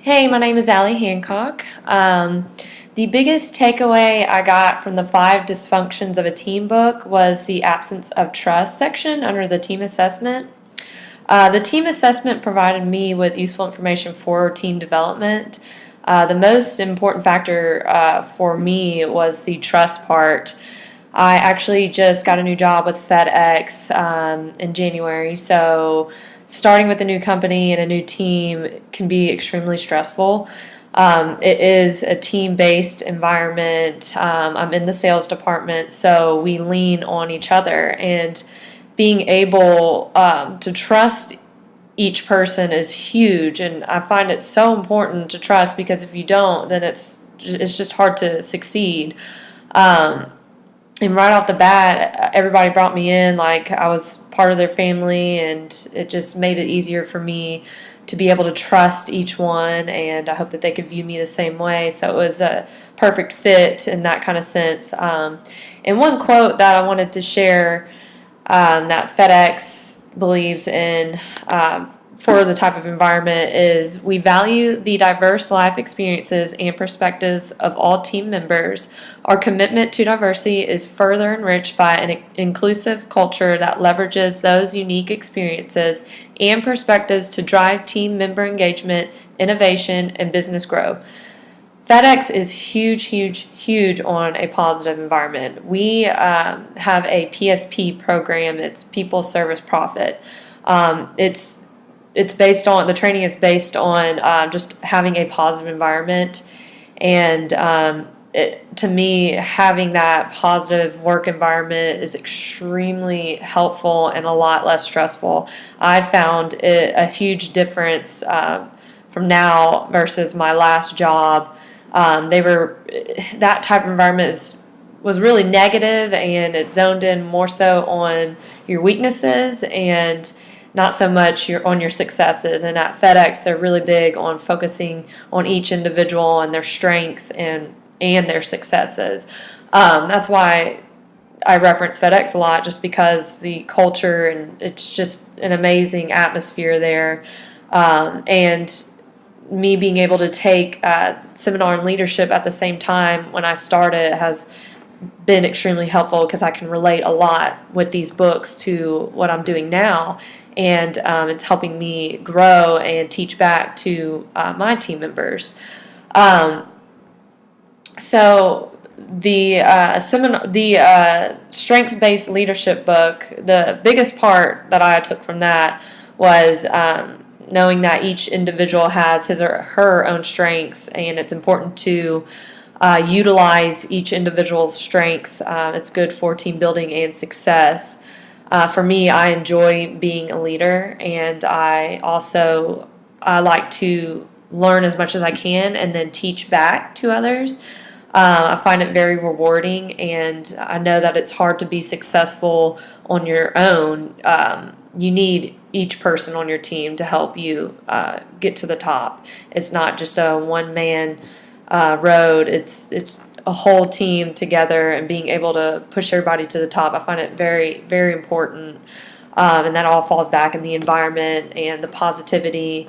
Hey, my name is Allie Hancock. The biggest takeaway I got from the 5 dysfunctions of a team book was the absence of trust section under the team assessment. The team assessment provided me with useful information for team development. The most important factor for me was the trust part. I actually just got a new job with FedEx in January, so starting with a new company and a new team can be extremely stressful. It is a team-based environment. I'm in the sales department, so we lean on each other, and being able to trust each person is huge, and I find it so important to trust because if you don't, then it's just hard to succeed. Um, and right off the bat, everybody brought me in like I was part of their family, and it just made it easier for me to be able to trust each one, and I hope that they could view me the same way. So it was a perfect fit in that kind of sense. And one quote that I wanted to share that FedEx believes in for the type of environment is: we value the diverse life experiences and perspectives of all team members. Our commitment to diversity is further enriched by an inclusive culture that leverages those unique experiences and perspectives to drive team member engagement, innovation, and business growth. FedEx is huge, huge, huge on a positive environment. We have a PSP program. It's People Service Profit. It's based on, the training is based on just having a positive environment, and to me, having that positive work environment is extremely helpful and a lot less stressful. I found it a huge difference from now versus my last job. That type of environment was really negative, and it zoned in more so on your weaknesses and not so much on your successes. And at FedEx, they're really big on focusing on each individual and their strengths and their successes. That's why I reference FedEx a lot, just because the culture, and it's just an amazing atmosphere there. And me being able to take seminar and leadership at the same time when I started has been extremely helpful, because I can relate a lot with these books to what I'm doing now, and it's helping me grow and teach back to my team members. So the strengths-based leadership book, the biggest part that I took from that was knowing that each individual has his or her own strengths, and it's important to utilize each individual's strengths. It's good for team building and success. For me, I enjoy being a leader, and I like to learn as much as I can and then teach back to others. I find it very rewarding, and I know that it's hard to be successful on your own. You need each person on your team to help you get to the top. It's not just a one-man road. It's a whole team together, and being able to push everybody to the top. I find it very, very important, and that all falls back in the environment and the positivity.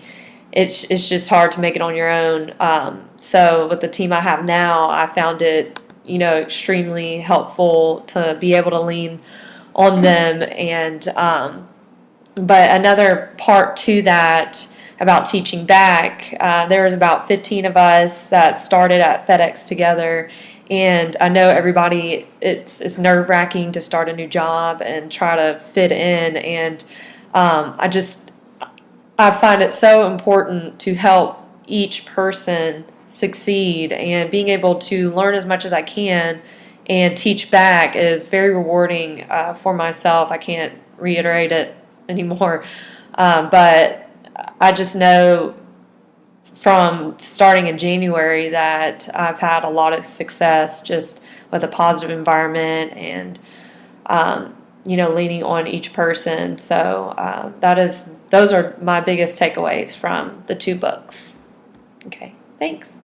It's just hard to make it on your own. So with the team I have now, I found it extremely helpful to be able to lean on them. And but another part to that about teaching back, there was about 15 of us that started at FedEx together, and I know everybody, it's nerve-wracking to start a new job and try to fit in, and I find it so important to help each person succeed, and being able to learn as much as I can and teach back is very rewarding for myself. I can't reiterate it anymore, but I just know from starting in January that I've had a lot of success just with a positive environment, and leaning on each person. So those are my biggest takeaways from the 2 books. Okay, thanks.